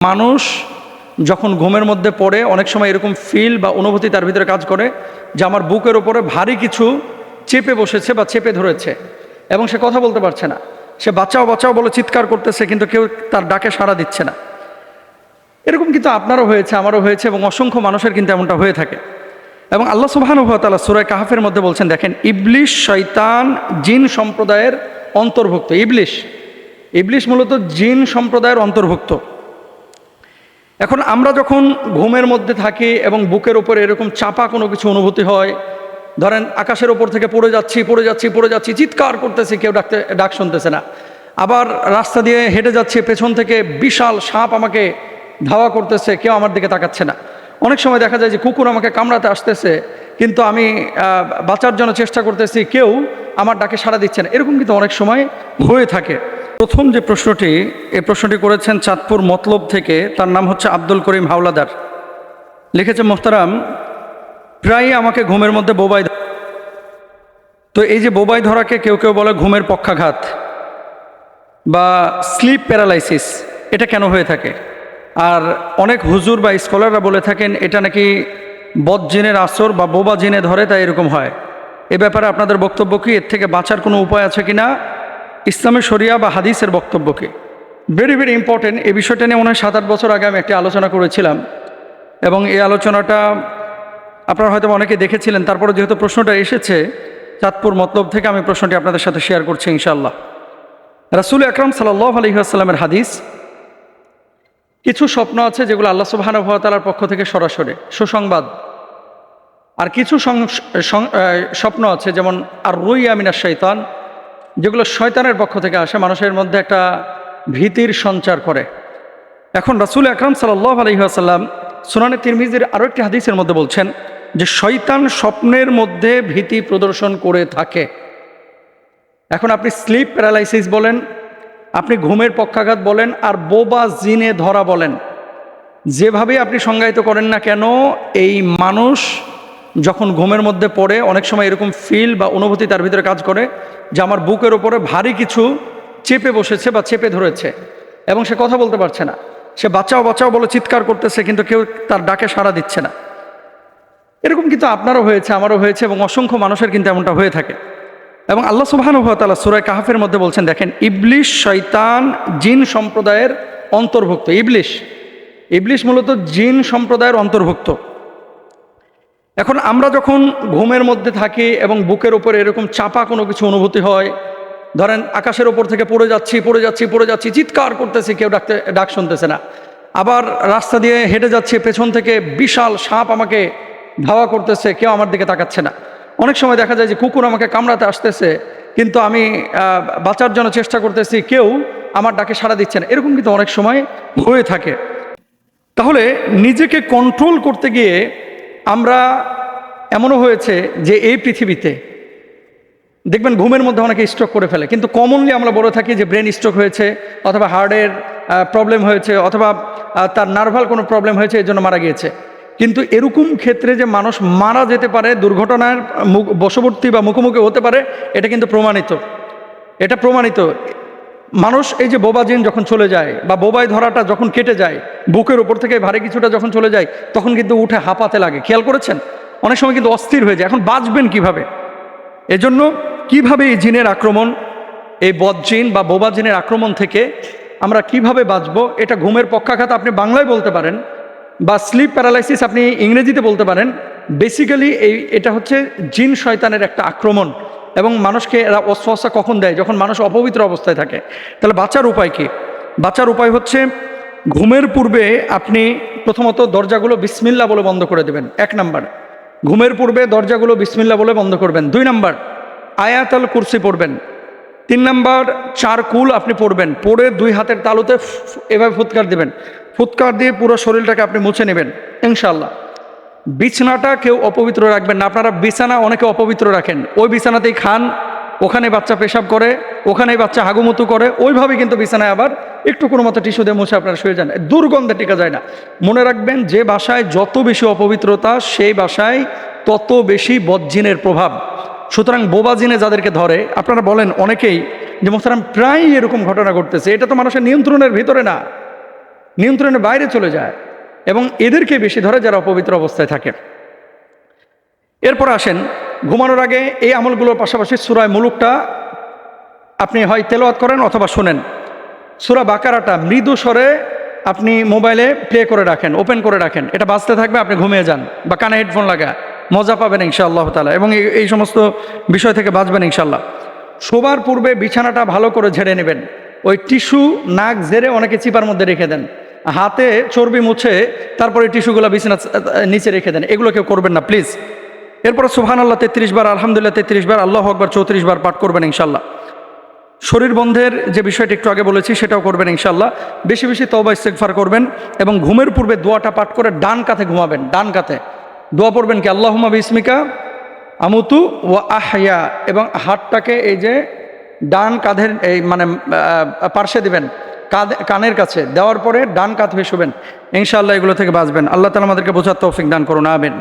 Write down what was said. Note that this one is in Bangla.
মানুষ যখন ঘুমের মধ্যে পড়ে অনেক সময় এরকম ফিল বা অনুভূতি তার ভিতরে কাজ করে যে আমার বুকের ওপরে ভারী কিছু চেপে বসেছে বা চেপে ধরেছে এবং সে কথা বলতে পারছে না। সে বাঁচাও বাঁচাও বলে চিৎকার করতেছে, কিন্তু কেউ তার ডাকে সাড়া দিচ্ছে না। এরকম কিন্তু আপনারও হয়েছে, আমারও হয়েছে, এবং অসংখ্য মানুষের কিন্তু এমনটা হয়ে থাকে। এবং আল্লাহ সুবহানাহু ওয়া তাআলা সূরা কাহফের মধ্যে বলছেন, দেখেন, ইবলিশ শয়তান জিন সম্প্রদায়ের অন্তর্ভুক্ত। ইবলিশ মূলত জিন সম্প্রদায়ের অন্তর্ভুক্ত। এখন আমরা যখন ঘুমের মধ্যে থাকি এবং বুকের উপরে এরকম চাপা কোনো কিছু অনুভূতি হয়, ধরেন আকাশের ওপর থেকে পড়ে যাচ্ছি, চিৎকার করতেছি, কেউ ডাক শুনতেছে না। আবার রাস্তা দিয়ে হেঁটে যাচ্ছি, পেছন থেকে বিশাল সাপ আমাকে ধাওয়া করতেছে, কেউ আমার দিকে তাকাচ্ছে না। অনেক সময় দেখা যায় যে কুকুর আমাকে কামড়াতে আসতেছে, কিন্তু আমি বাঁচার জন্য চেষ্টা করতেছি, কেউ আমার ডাকে সাড়া দিচ্ছে না। এরকম কিন্তু অনেক সময় হয়ে থাকে। প্রথম যে প্রশ্নটি, এই প্রশ্নটি করেছেন চাঁদপুর মতলব থেকে, তার নাম হচ্ছে আব্দুল করিম হাওলাদার। লিখেছে, মোহতারাম, প্রায়ই আমাকে ঘুমের মধ্যে বোবাই। তো এই যে বোবাই ধরাকে কেউ কেউ বলে ঘুমের পক্ষাঘাত বা স্লিপ প্যারালাইসিস, এটা কেন হয়ে থাকে? আর অনেক হুজুর বা স্কলাররা বলে থাকেন এটা নাকি বদজিনের আসর বা বোবা জিনে ধরে, তাই এরকম হয়। এ ব্যাপারে আপনাদের বক্তব্য কি? এর থেকে বাঁচার কোনো উপায় আছে কিনা? ইসলামী শরিয়া বা হাদিসের বক্তব্য কি? Very very important. এই বিষয়টা নিয়ে মনে হয় 7-8 বছর আগে আমি একটি আলোচনা করেছিলাম, এবং এই আলোচনাটা আপনারা হয়তো অনেকে দেখেছিলেন। তারপরে যেহেতু প্রশ্নটা এসেছে চাঁদপুর মতলব থেকে, আমি প্রশ্নটি আপনাদের সাথে শেয়ার করছি ইনশাআল্লাহ। রাসূল আকরাম সাল্লাল্লাহু আলাইহি ওয়াসাল্লামের হাদিস, কিছু স্বপ্ন আছে যেগুলো আল্লাহ সুবহানাহু ওয়া তাআলার পক্ষ থেকে সরাসরি সুসংবাদ, আর কিছু স্বপ্ন আছে যেমন আর রুইয়া মিনাশ শাইতান, যেগুলো শয়তানের পক্ষ থেকে আসে, মানুষের মধ্যে একটা ভীতির সঞ্চার করে। এখন রাসূল আকরাম সাল্লাল্লাহু আলাইহি ওয়াসাল্লাম সুনানে তিরমিজির আরও একটি হাদিসের মধ্যে বলছেন যে শয়তান স্বপ্নের মধ্যে ভীতি প্রদর্শন করে থাকে। এখন আপনি স্লিপ প্যারালাইসিস বলেন, আপনি ঘুমের পক্ষাঘাত বলেন, আর বোবা জিনে ধরা বলেন, যেভাবেই আপনি সংজ্ঞায়িত করেন না কেন, এই মানুষ যখন ঘুমের মধ্যে পড়ে অনেক সময় এরকম ফিল বা অনুভূতি তার ভিতরে কাজ করে যে আমার বুকের ওপরে ভারী কিছু চেপে বসেছে বা চেপে ধরেছে এবং সে কথা বলতে পারছে না। সে বাঁচাও বাঁচাও বলে চিৎকার করতেছে, কিন্তু কেউ তার ডাকে সাড়া দিচ্ছে না। এরকম কিন্তু আপনারও হয়েছে, আমারও হয়েছে, এবং অসংখ্য মানুষের কিন্তু এমনটা হয়ে থাকে। এবং আল্লাহ সুবহানাহু ওয়া তাআলা সূরা কাহফের মধ্যে বলছেন, দেখেন, ইবলিশ শয়তান জিন সম্প্রদায়ের অন্তর্ভুক্ত। ইবলিশ মূলত জিন সম্প্রদায়ের অন্তর্ভুক্ত। এখন আমরা যখন ঘুমের মধ্যে থাকি এবং বুকের উপরে এরকম চাপা কোনো কিছু অনুভূতি হয়, ধরেন আকাশের ওপর থেকে পড়ে যাচ্ছি, চিৎকার করতেছি, কেউ ডাক শুনতেছে না। আবার রাস্তা দিয়ে হেঁটে যাচ্ছি, পেছন থেকে বিশাল সাপ আমাকে ধাওয়া করতেছে, কেউ আমার দিকে তাকাচ্ছে না। অনেক সময় দেখা যায় যে কুকুর আমাকে কামড়াতে আসতেছে, কিন্তু আমি বাঁচার জন্য চেষ্টা করতেছি, কেউ আমার ডাকে সাড়া দিচ্ছে না। এরকম কিন্তু অনেক সময় হয়ে থাকে। তাহলে নিজেকে কন্ট্রোল করতে গিয়ে আমরা, এমনও হয়েছে যে এই পৃথিবীতে দেখবেন ঘুমের মধ্যে অনেকে স্ট্রোক করে ফেলে, কিন্তু কমনলি আমরা বলে থাকি যে ব্রেন স্ট্রোক হয়েছে, অথবা হার্টের প্রবলেম হয়েছে, অথবা তার নার্ভাল কোনো প্রবলেম হয়েছে, এই জন্য মারা গিয়েছে। কিন্তু এরকম ক্ষেত্রে যে মানুষ মারা যেতে পারে, দুর্ঘটনার বশবর্তী বা মুখোমুখি হতে পারে, এটা কিন্তু প্রমাণিত। মানুষ এই যে বোবা জিন যখন চলে যায় বা বোবাই ধরাটা যখন কেটে যায়, বুকের উপর থেকে ভারী কিছুটা যখন চলে যায়, তখন কিন্তু উঠে হাঁপাতে লাগে। খেয়াল করেছেন? অনেক সময় কিন্তু অস্থির হয়ে যায়। এখন বাঁচবেন কিভাবে? এজন্য কিভাবে এই জিনের আক্রমণ, এই বদজিন বা বোবা জিনের আক্রমণ থেকে আমরা কিভাবে বাঁচবো, এটা ঘুমের পক্ষাঘাত আপনি বাংলায় বলতে পারেন, বা স্লিপ প্যারালাইসিস আপনি ইংরেজিতে বলতে পারেন। বেসিক্যালি এটা হচ্ছে জিন শয়তানের একটা আক্রমণ, এবং মানুষকে এরা ওয়াসওয়াসা কখন দেয়? যখন মানুষ অপবিত্র অবস্থায় থাকে। তাহলে বাঁচার উপায় কি? বাঁচার উপায় হচ্ছে, ঘুমের পূর্বে আপনি প্রথমত দরজাগুলো বিসমিল্লাহ বলে বন্ধ করে দেবেন। 1 নাম্বার, ঘুমের পূর্বে দরজাগুলো বিসমিল্লাহ বলে বন্ধ করবেন। 2 নাম্বার, আয়াতুল কুরসি পড়বেন। 3 নাম্বার, 4 কুল আপনি পড়বেন। পড়ে 2 হাতের তালুতে এভাবে ফুৎকার দিবেন। ফুৎকার দিয়ে পুরো শরীরটাকে আপনি মুছে নেবেন ইনশাআল্লাহ। বিছানাটা কেউ অপবিত্র রাখবেন না। আপনারা বিছানা অনেকে অপবিত্র রাখেন, ওই বিছানাতেই খান, ওখানে বাচ্চা পেশাব করে, ওখানেই বাচ্চা হাগুমুতু করে, ওইভাবে কিন্তু বিছানায় আবার একটু কোনো মতো টিস্যু দিয়ে মুছে আপনারা শুয়ে যান। দুর্গন্ধে টিকা যায় না। মনে রাখবেন, যে বাসায় যত বেশি অপবিত্রতা, সেই বাসায় তত বেশি বদজিনের প্রভাব। সুতরাং বোবা জিনে যাদেরকে ধরে, আপনারা বলেন অনেকেই যে মোহতারাম প্রায়ই এরকম ঘটনা ঘটতেছে, এটা তো মানুষের নিয়ন্ত্রণের ভিতরে না। নিয়ন্ত্রণের বাইরে চলে যায় এবং এদেরকে বেশি ধরে যারা অপবিত্র অবস্থায় থাকে। এরপর আসেন, ঘুমানোর আগে এই আমলগুলোর পাশাপাশি সূরা মুলুকটা আপনি হয় তেলাওয়াত করেন অথবা শুনেন। সূরা বাকারাটা মৃদু স্বরে আপনি মোবাইলে প্লে করে রাখেন, ওপেন করে রাখেন, এটা বাজতে থাকবে, আপনি ঘুমিয়ে যান বা কানে হেডফোন লাগা, মজা পাবেন ইনশাআল্লাহ তাআলা, এবং এই সমস্ত বিষয় থেকে বাঁচবেন ইনশাআল্লাহ। শোবার পূর্বে বিছানাটা ভালো করে ঝেড়ে নেবেন। ওই টিস্যু নাক ঝেড়ে অনেকে চিপার মধ্যে রেখে দেন, হাতে চর্বি মুছে তারপরে টিস্যুগুলো বিছানা নিচে রেখে দেন, এগুলো কেউ করবেন না প্লিজ। এরপর সুবহানাল্লাহ 33 বার, আলহামদুলিল্লাহ 33 বার, আল্লাহু আকবার 34 বার পাঠ করবেন ইনশাআল্লাহ। শরীর বন্ধের যে বিষয়টি একটু আগে বলেছি সেটাও করবেন ইনশাআল্লাহ। বেশি বেশি তওবা ইস্তেগফার করবেন এবং ঘুমের পূর্বে দোয়াটা পাঠ করে ডান কাঁধে ঘুমাবেন। ডান কাঁধে দোয়া পড়বেন কি, আল্লাহুম্মা বিসমিকা আমুতু ওয়া আহইয়া, এবং হাতটাকে এই যে ডান কাঁধের এই মানে পার্শ্বে দিবেন, কানের কাছে দেওয়ার পরে ডান কাঁধ হয়ে শুবেন ইনশাআল্লাহ। এগুলো থেকে বাঁচবেন। আল্লাহ তাআলা আমাদেরকে বোঝার তৌফিক দান করুন, আমিন।